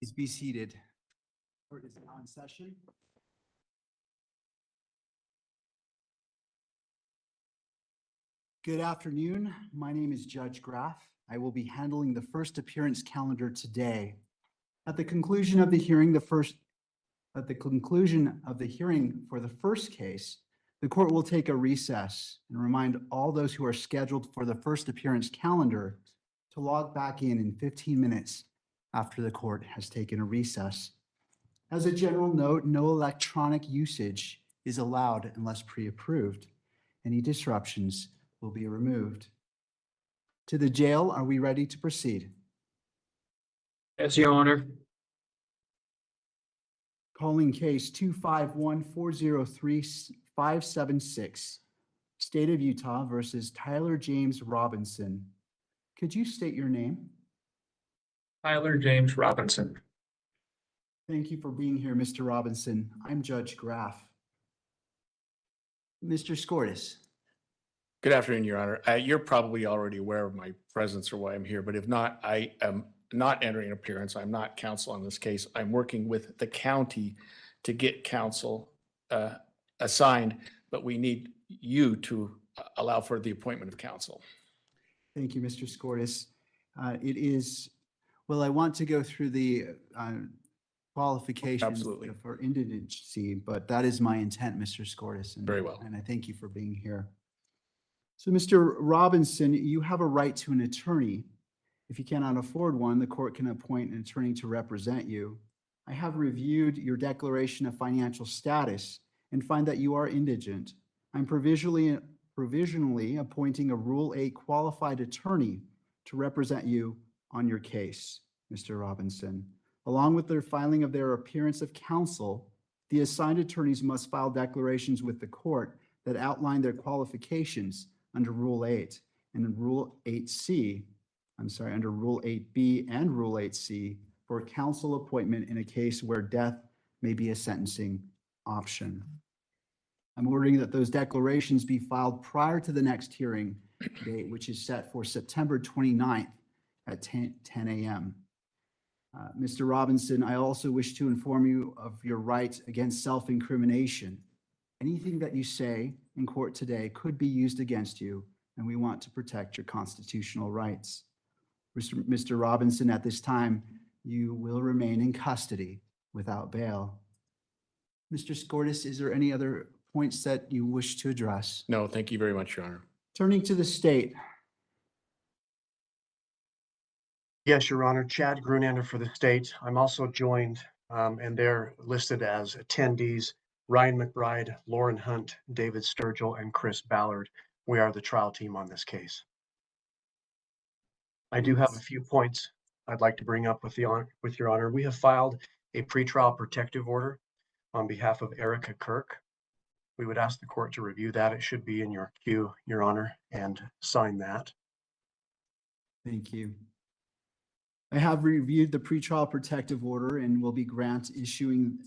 Please be seated. Court is now in session. Good afternoon. My name is Judge Graff. I will be handling the first appearance calendar today. At the conclusion of the hearing, for the first case, the court will take a recess and remind all those who are scheduled for the first appearance calendar to log back in 15 minutes after the court has taken a recess. As a general note, no electronic usage is allowed unless pre-approved. Any disruptions will be removed. To the jail, are we ready to proceed? Yes, Your Honor. Calling case 251-403-576, State of Utah versus Tyler James Robinson. Could you state your name? Tyler James Robinson. Thank you for being here, Mr. Robinson. I'm Judge Graff. Mr. Skortis. Good afternoon, Your Honor. You're probably already aware of my presence or why I'm here, but if not, I am not entering an appearance. I'm not counsel on this case. I'm working with the county to get counsel assigned, but we need you to allow for the appointment of counsel. Thank you, Mr. Skortis. I want to go through the qualifications Absolutely. for indigency, but that is my intent, Mr. Skortis. Very well. And I thank you for being here. So, Mr. Robinson, you have a right to an attorney. If you cannot afford one, the court can appoint an attorney to represent you. I have reviewed your declaration of financial status and find that you are indigent. I'm provisionally appointing a Rule 8 qualified attorney to represent you on your case, Mr. Robinson. Along with their filing of their appearance of counsel, the assigned attorneys must file declarations with the court that outline their qualifications under Rule 8 and Rule 8C, under Rule 8B and Rule 8C for counsel appointment in a case where death may be a sentencing option. I'm ordering that those declarations be filed prior to the next hearing date, which is set for September 29th at 10 a.m. Mr. Robinson, I also wish to inform you of your right against self-incrimination. Anything that you say in court today could be used against you, and we want to protect your constitutional rights. Mr. Robinson, at this time, you will remain in custody without bail. Mr. Skortis, is there any other points that you wish to address? No, thank you very much, Your Honor. Turning to the state. Yes, Your Honor. Chad Grunander for the state. I'm also joined, and they're listed as attendees, Ryan McBride, Lauren Hunt, David Sturgill, and Chris Ballard. We are the trial team on this case. I do have a few points I'd like to bring up with Your Honor. We have filed a pretrial protective order on behalf of Erica Kirk. We would ask the court to review that. It should be in your queue, Your Honor, and sign that. Thank you. I have reviewed the pretrial protective order and will be issuing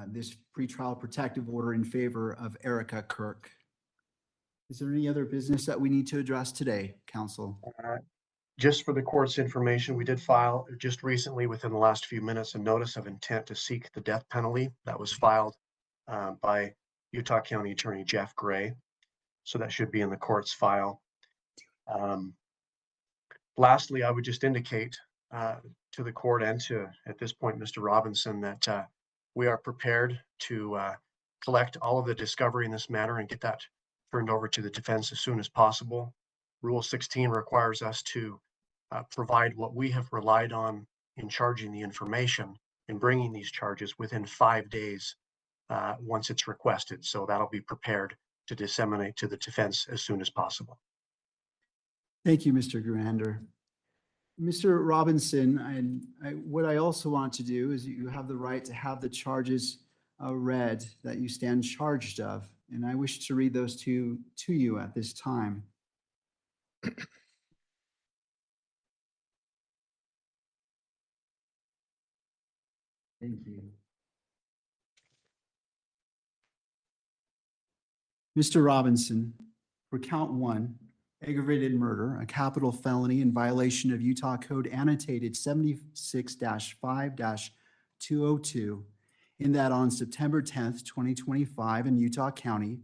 this pretrial protective order in favor of Erica Kirk. Is there any other business that we need to address today, counsel? Just for the court's information, we did file just recently, within the last few minutes, a notice of intent to seek the death penalty that was filed by Utah County Attorney Jeff Gray. So that should be in the court's file. Lastly, I would just indicate to the court and to, at this point, Mr. Robinson, that we are prepared to collect all of the discovery in this matter and get that turned over to the defense as soon as possible. Rule 16 requires us to provide what we have relied on in charging the information and bringing these charges within 5 days once it's requested. So that'll be prepared to disseminate to the defense as soon as possible. Thank you, Mr. Grunander. Mr. Robinson, what I also want to do is you have the right to have the charges read that you stand charged of, and I wish to read those to you at this time. Thank you. Mr. Robinson, for count 1, aggravated murder, a capital felony in violation of Utah Code annotated 76-5-202, in that on September 10th, 2025 in Utah County,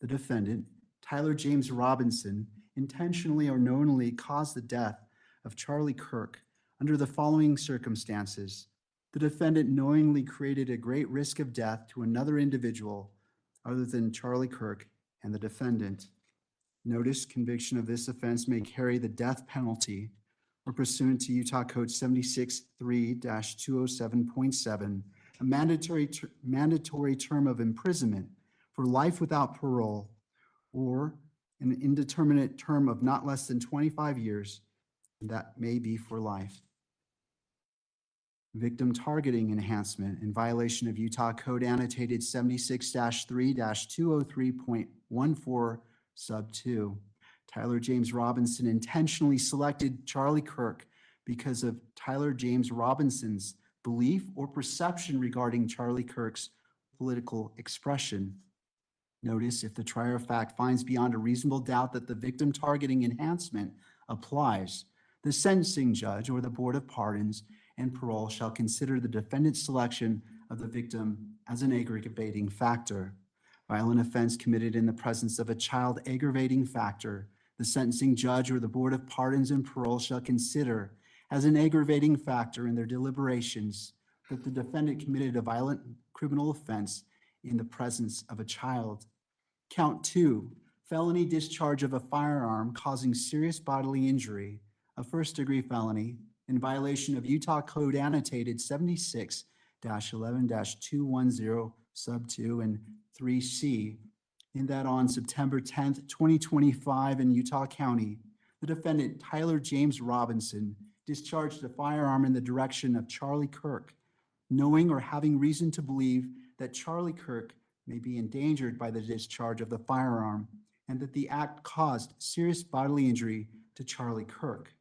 the defendant, Tyler James Robinson, intentionally or knowingly caused the death of Charlie Kirk under the following circumstances. The defendant knowingly created a great risk of death to another individual other than Charlie Kirk and the defendant. Notice conviction of this offense may carry the death penalty or pursuant to Utah Code 76-3-207.7, a mandatory term of imprisonment for life without parole or an indeterminate term of not less than 25 years, that may be for life. Victim targeting enhancement in violation of Utah Code annotated 76-3-203.14 sub 2. Tyler James Robinson intentionally selected Charlie Kirk because of Tyler James Robinson's belief or perception regarding Charlie Kirk's political expression. Notice if the trier of fact finds beyond a reasonable doubt that the victim targeting enhancement applies, the sentencing judge or the Board of Pardons and Parole shall consider the defendant's selection of the victim as an aggravating factor. Violent offense committed in the presence of a child aggravating factor, the sentencing judge or the Board of Pardons and Parole shall consider as an aggravating factor in their deliberations that the defendant committed a violent criminal offense in the presence of a child. Count 2, felony discharge of a firearm causing serious bodily injury, a first-degree felony in violation of Utah Code annotated 76-11-210 sub 2 and 3C, in that on September 10th, 2025 in Utah County, the defendant Tyler James Robinson discharged a firearm in the direction of Charlie Kirk, knowing or having reason to believe that Charlie Kirk may be endangered by the discharge of the firearm and that the act caused serious bodily injury to Charlie Kirk.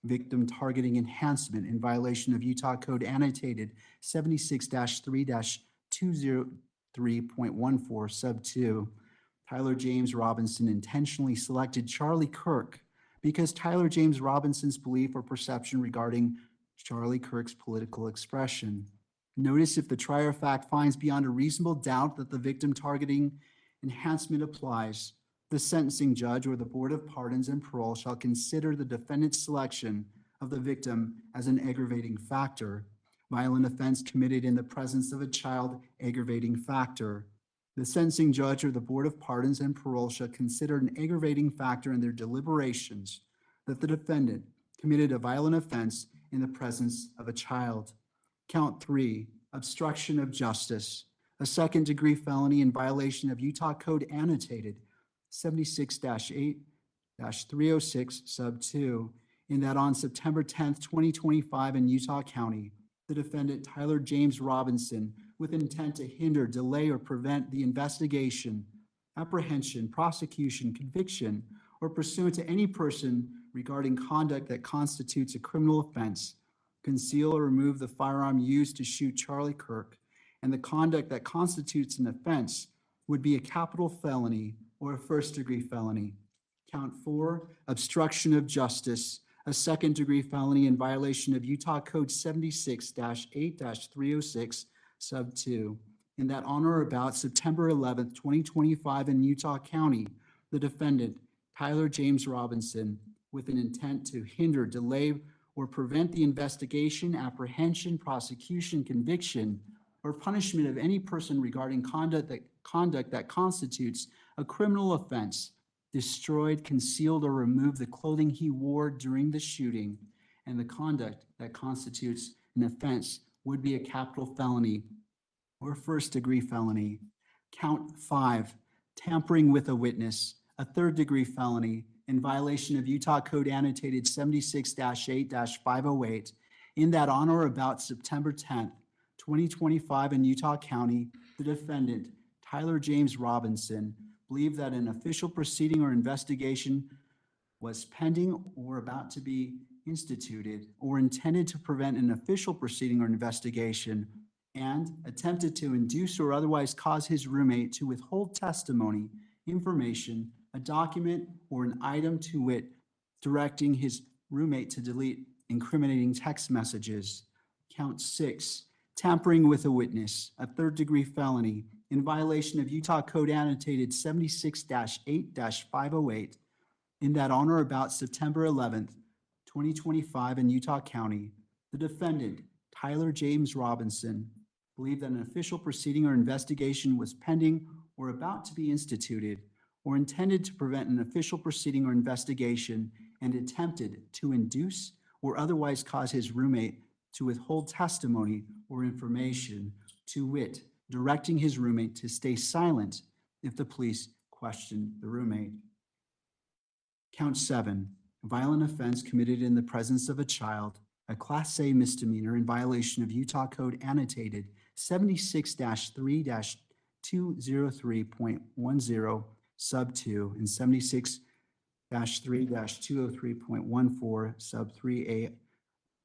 Victim targeting enhancement in violation of Utah Code annotated 76-3-203.14 sub 2. Tyler James Robinson intentionally selected Charlie Kirk because Tyler James Robinson's belief or perception regarding Charlie Kirk's political expression. Notice if the trier of fact finds beyond a reasonable doubt that the victim targeting enhancement applies, the sentencing judge or the Board of Pardons and Parole shall consider the defendant's selection of the victim as an aggravating factor. Violent offense committed in the presence of a child aggravating factor. The sentencing judge or the Board of Pardons and Parole shall consider an aggravating factor in their deliberations that the defendant committed a violent offense in the presence of a child. Count 3, obstruction of justice, a second-degree felony in violation of Utah Code annotated 76-8-306 sub 2, in that on September 10th, 2025 in Utah County, the defendant Tyler James Robinson, with intent to hinder, delay, or prevent the investigation, apprehension, prosecution, conviction, or pursuant to any person regarding conduct that constitutes a criminal offense, conceal or remove the firearm used to shoot Charlie Kirk, and the conduct that constitutes an offense would be a capital felony or a first-degree felony. Count 4, obstruction of justice, a second-degree felony in violation of Utah Code 76-8-306 sub 2, in that on or about September 11th, 2025 in Utah County, the defendant, Tyler James Robinson, with an intent to hinder, delay, or prevent the investigation, apprehension, prosecution, conviction, or punishment of any person regarding conduct that constitutes a criminal offense, destroyed, concealed, or removed the clothing he wore during the shooting, and the conduct that constitutes an offense would be a capital felony or first-degree felony. Count 5, tampering with a witness, a third-degree felony in violation of Utah Code annotated 76-8-508, in that on or about September 10th, 2025 in Utah County, the defendant, Tyler James Robinson, believed that an official proceeding or investigation was pending or about to be instituted or intended to prevent an official proceeding or investigation, and attempted to induce or otherwise cause his roommate to withhold testimony, information, a document or an item to wit, directing his roommate to delete incriminating text messages. Count 6, tampering with a witness, a third-degree felony in violation of Utah Code annotated 76-8-508 in that on or about September 11th, 2025 in Utah County, the defendant, Tyler James Robinson, believed that an official proceeding or investigation was pending or about to be instituted or intended to prevent an official proceeding or investigation and attempted to induce or otherwise cause his roommate to withhold testimony or information, to wit, directing his roommate to stay silent if the police questioned the roommate. Count 7, violent offense committed in the presence of a child, a Class A misdemeanor in violation of Utah Code annotated 76-3-203.10 sub 2 and 76-3-203.14 sub 3A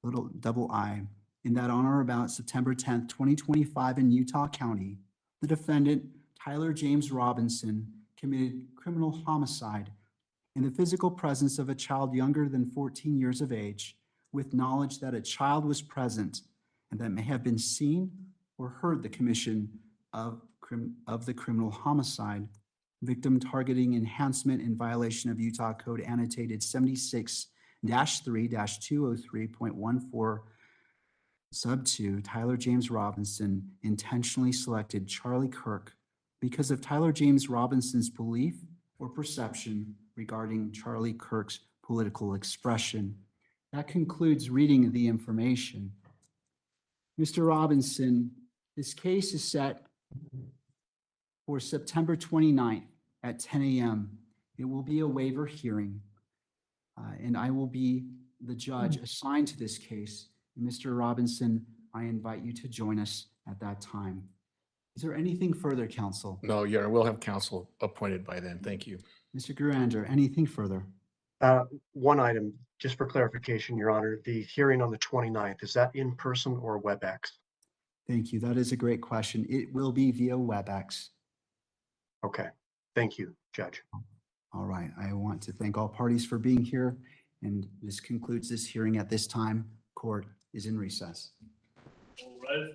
little double I in that on or about September 10th, 2025 in Utah County, the defendant, Tyler James Robinson, committed criminal homicide in the physical presence of a child younger than 14 years of age, with knowledge that a child was present and that may have been seen or heard the commission of the criminal homicide. Victim targeting enhancement in violation of Utah Code annotated 76-3-203.14 sub 2, Tyler James Robinson intentionally selected Charlie Kirk because of Tyler James Robinson's belief or perception regarding Charlie Kirk's political expression. That concludes reading the information. Mr. Robinson, this case is set for September 29th at 10 a.m. It will be a waiver hearing, and I will be the judge assigned to this case. Mr. Robinson, I invite you to join us at that time. Is there anything further, counsel? No, Your Honor, we'll have counsel appointed by then. Thank you. Mr. Gurander, anything further? One item, just for clarification, Your Honor, the hearing on the 29th, is that in person or WebEx? Thank you. That is a great question. It will be via WebEx. Okay, thank you, Judge. All right. I want to thank all parties for being here, and this concludes this hearing at this time. Court is in recess. All right.